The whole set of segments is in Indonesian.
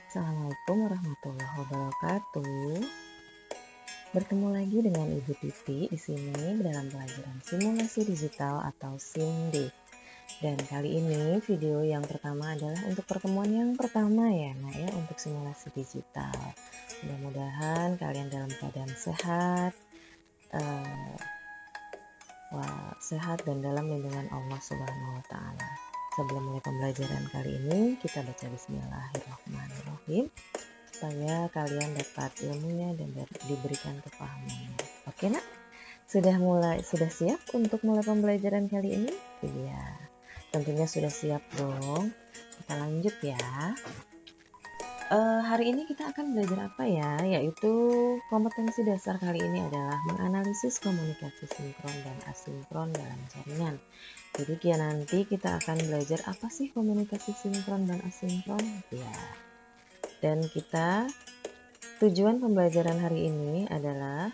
Assalamualaikum warahmatullahi wabarakatuh. Bertemu lagi dengan Ibu Titi di sini dalam pelajaran simulasi digital atau SIMD. Dan kali ini video yang pertama adalah untuk pertemuan yang pertama ya, Nak ya, untuk simulasi digital. Mudah-mudahan kalian dalam keadaan sehat, sehat dan dalam lindungan Allah Subhanahu wa Ta'ala. Sebelum mulai pembelajaran kali ini, kita baca Bismillahirrahmanirrahim supaya kalian dapat ilmunya dan diberikan kepahamannya. Oke, Nak? Sudah siap untuk mulai pembelajaran kali ini? Iya. Tentunya sudah siap dong. Kita lanjut ya. Hari ini kita akan belajar apa ya? Yaitu kompetensi dasar kali ini adalah menganalisis komunikasi sinkron dan asinkron dalam jaringan. Jadi nanti kita akan belajar apa sih komunikasi sinkron dan asinkron? Ya. Dan tujuan pembelajaran hari ini adalah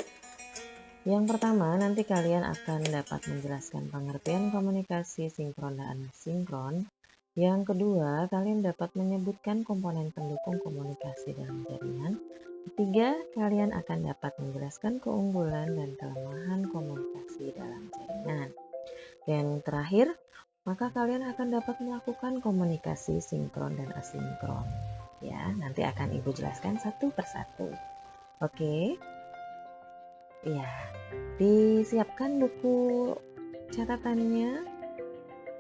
yang pertama, nanti kalian akan dapat menjelaskan pengertian komunikasi sinkron dan asinkron. Yang kedua, kalian dapat menyebutkan komponen pendukung komunikasi dalam jaringan. Ketiga, kalian akan dapat menjelaskan keunggulan dan kelemahan komunikasi dalam jaringan. Dan terakhir, maka kalian akan dapat melakukan komunikasi sinkron dan asinkron. Ya, nanti akan Ibu jelaskan satu persatu. Oke? Ya, disiapkan buku catatannya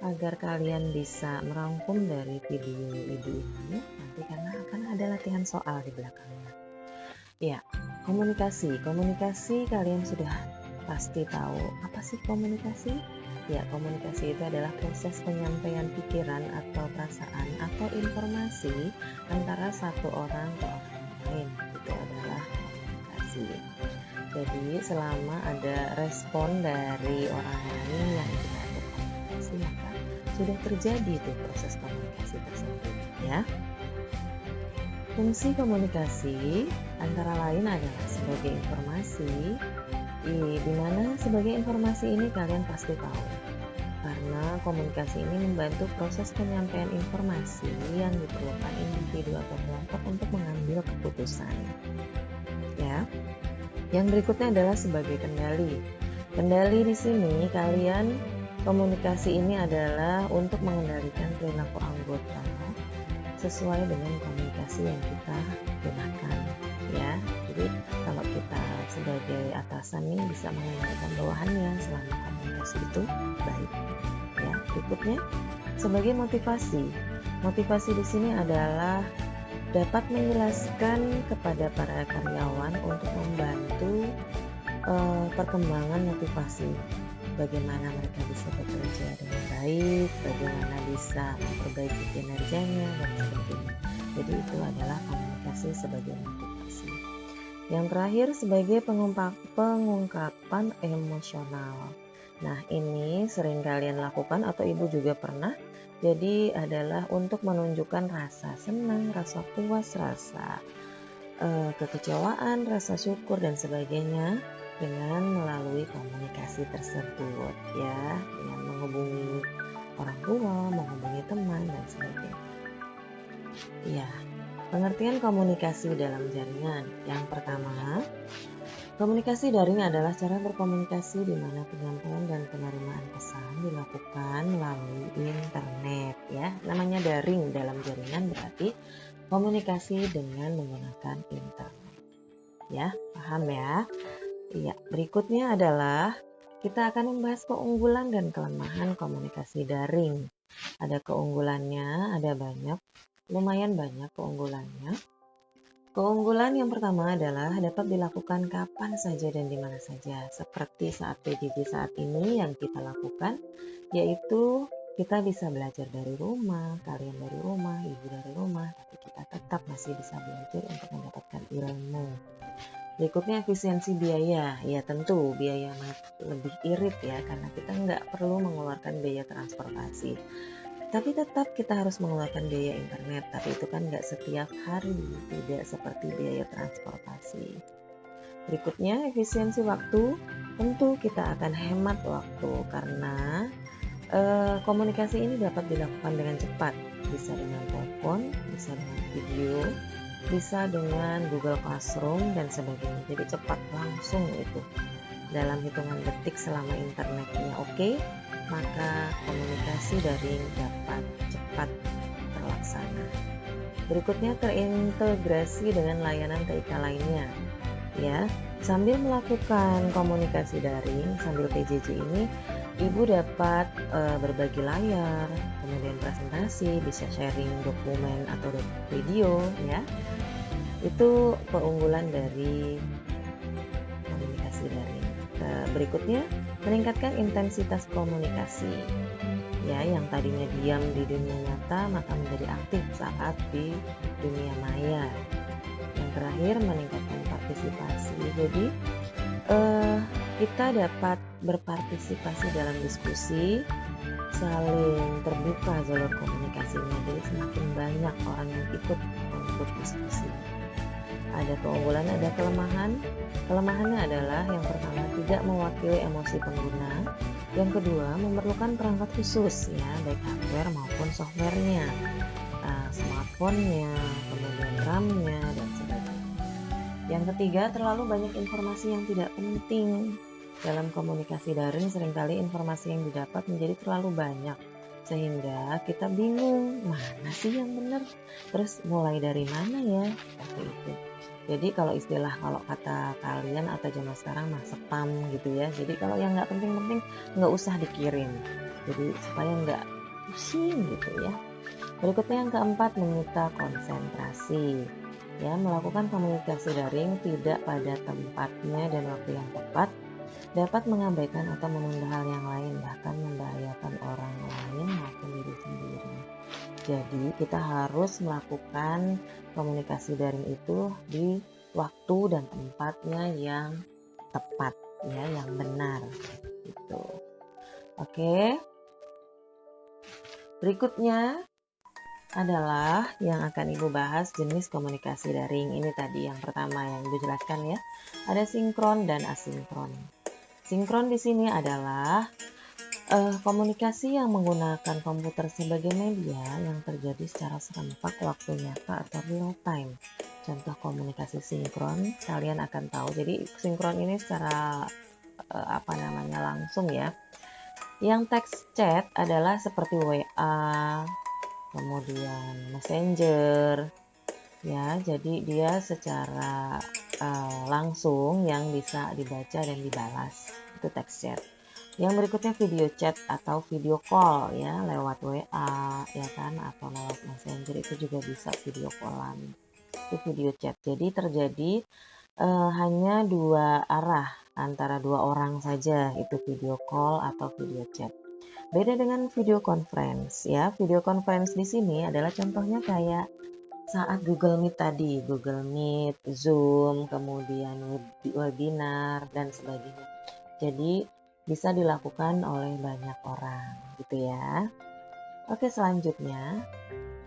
agar kalian bisa merangkum dari video Ibu ini nanti karena akan ada latihan soal di belakangnya. Ya, komunikasi kalian sudah pasti tahu apa sih komunikasi? Ya, komunikasi itu adalah proses penyampaian pikiran atau perasaan atau informasi antara satu orang ke orang lain. Itu adalah komunikasi. Jadi selama ada respon dari orang lain yang kita berkomunikasi, maka sudah terjadi tuh proses komunikasi tersebut ya. Fungsi komunikasi antara lain adalah sebagai informasi, di mana sebagai informasi ini kalian pasti tahu karena komunikasi ini membantu proses penyampaian informasi yang diperlukan individu atau kelompok untuk mengambil keputusan ya. Yang berikutnya adalah sebagai kendali. Kendali di sini komunikasi ini adalah untuk mengendalikan perilaku anggota sesuai dengan komunikasi yang kita gunakan ya. Jadi kalau kita sebagai atasan nih bisa mengendalikan bawahannya selama komunikasi itu baik ya. Berikutnya sebagai motivasi. Motivasi di sini adalah dapat menjelaskan kepada para karyawan untuk membantu perkembangan motivasi. Bagaimana mereka bisa bekerja dengan baik, bagaimana bisa memperbaiki kinerjanya, dan sebagainya. Jadi itu adalah komunikasi sebagai motivasi. Yang terakhir sebagai pengungkapan emosional. Nah, ini sering kalian lakukan atau Ibu juga pernah. Jadi adalah untuk menunjukkan rasa senang, rasa puas, rasa kekecewaan, rasa syukur dan sebagainya dengan melalui komunikasi tersebut ya, dengan menghubungi orang tua, menghubungi teman dan sebagainya. Ya, pengertian komunikasi dalam jaringan. Yang pertama, komunikasi daring adalah cara berkomunikasi di mana penyampaian dan penerimaan pesan dilakukan melalui internet ya. Namanya daring dalam jaringan berarti komunikasi dengan menggunakan internet. Ya, paham ya? Iya, berikutnya adalah kita akan membahas keunggulan dan kelemahan komunikasi daring. Ada keunggulannya, ada lumayan banyak keunggulannya. Keunggulan yang pertama adalah dapat dilakukan kapan saja dan di mana saja, seperti saat PJJ saat ini yang kita lakukan, yaitu kita bisa belajar dari rumah, kalian dari rumah, ibu dari rumah, tapi kita tetap masih bisa belajar untuk mendapatkan ilmu. Berikutnya efisiensi biaya, ya tentu biaya lebih irit ya karena kita nggak perlu mengeluarkan biaya transportasi. Tapi tetap kita harus mengeluarkan biaya internet, tapi itu kan nggak setiap hari, tidak seperti biaya transportasi. Berikutnya efisiensi waktu, tentu kita akan hemat waktu karena komunikasi ini dapat dilakukan dengan cepat, bisa dengan telepon, bisa dengan video, bisa dengan Google Classroom dan sebagainya. Jadi cepat langsung itu dalam hitungan detik selama internetnya oke, maka komunikasi daring dapat cepat terlaksana. Berikutnya terintegrasi dengan layanan TIK lainnya. Ya, sambil melakukan komunikasi daring sambil PJJ ini, Ibu dapat berbagi layar, kemudian presentasi, bisa sharing dokumen atau video ya. Itu keunggulan dari komunikasi daring. Berikutnya, meningkatkan intensitas komunikasi. Ya, yang tadinya diam di dunia nyata maka menjadi aktif saat di dunia maya. Yang terakhir, meningkatkan partisipasi. Jadi kita dapat berpartisipasi dalam diskusi, saling terbuka jalur komunikasinya. Jadi semakin banyak orang yang ikut untuk diskusi. Ada keunggulan, ada kelemahan. Kelemahannya adalah yang pertama, tidak mewakili emosi pengguna. Yang kedua, memerlukan perangkat khusus ya, baik hardware maupun softwarenya, smartphone-nya, kemudian RAM-nya dan sebagainya. Yang ketiga, terlalu banyak informasi yang tidak penting. Dalam komunikasi daring seringkali informasi yang didapat menjadi terlalu banyak, sehingga kita bingung mana sih yang benar, terus mulai dari mana ya, seperti itu. Jadi kalau kata kalian atau zaman sekarang mah spam gitu ya. Jadi kalau yang nggak penting-penting nggak usah dikirim. Jadi supaya nggak pusing gitu ya. Berikutnya yang keempat, menyita konsentrasi. Ya, melakukan komunikasi daring tidak pada tempatnya dan waktu yang tepat dapat mengabaikan atau menunda hal yang lain, bahkan membahayakan orang lain maupun diri sendiri. Jadi kita harus melakukan komunikasi daring itu di waktu dan tempatnya yang tepat ya, yang benar gitu. Oke. Berikutnya adalah yang akan Ibu bahas jenis komunikasi daring. Ini tadi yang pertama yang Ibu jelaskan ya. Ada sinkron dan asinkron. Sinkron di sini adalah komunikasi yang menggunakan komputer sebagai media yang terjadi secara serempak waktu nyata atau real time. Contoh komunikasi sinkron kalian akan tahu. Jadi sinkron ini secara langsung ya. Yang text chat adalah seperti WA, kemudian Messenger ya. Jadi dia secara langsung yang bisa dibaca dan dibalas. Itu text chat. Yang berikutnya video chat atau video call ya, lewat WA ya kan, atau lewat Messenger itu juga bisa video callan. Itu video chat. Jadi terjadi hanya dua arah, antara dua orang saja, itu video call atau video chat. Beda dengan video conference ya. Video conference di sini adalah contohnya kayak saat Google Meet tadi, Google Meet, Zoom, kemudian webinar dan sebagainya. Jadi bisa dilakukan oleh banyak orang gitu ya. Oke, selanjutnya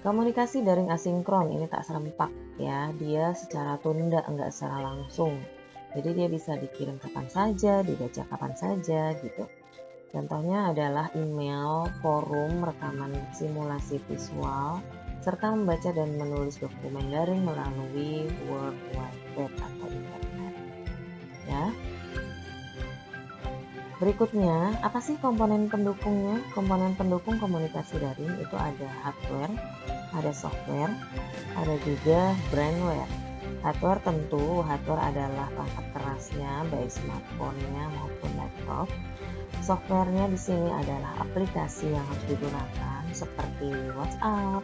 komunikasi daring asinkron. Ini tak serempak ya, dia secara tunda, enggak secara langsung. Jadi dia bisa dikirim kapan saja, dibaca kapan saja gitu. Contohnya adalah email, forum, rekaman simulasi visual, serta membaca dan menulis dokumen daring melalui World Wide Web atau internet ya. Berikutnya, apa sih komponen pendukungnya? Komponen pendukung komunikasi daring itu ada hardware, ada software, ada juga brandware. Hardware adalah perangkat kerasnya, baik smartphone-nya maupun laptop. Software-nya di sini adalah aplikasi yang harus digunakan seperti WhatsApp,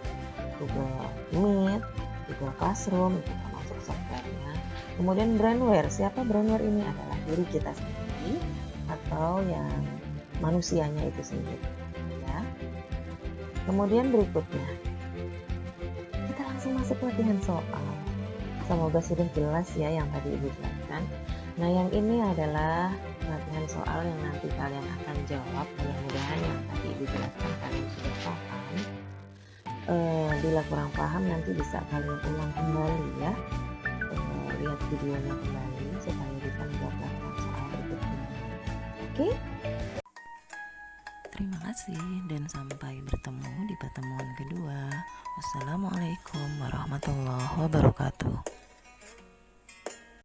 Google Meet, Google Classroom, itu termasuk software-nya. Kemudian brandware, siapa brandware ini? Adalah diri kita sendiri atau yang manusianya itu sendiri ya. Kemudian berikutnya kita langsung masuk latihan soal. Semoga sudah jelas ya yang tadi Ibu jelaskan. Nah, yang ini adalah latihan soal yang nanti kalian akan jawab. Mudah-mudahan yang tadi Ibu jelaskan kalian sudah paham. Bila kurang paham nanti bisa kalian ulang kembali ya. Lihat videonya kembali supaya bisa menjawab latihan soal berikutnya. Oke? Terima kasih dan sampai bertemu di pertemuan kedua. Wassalamualaikum warahmatullahi wabarakatuh.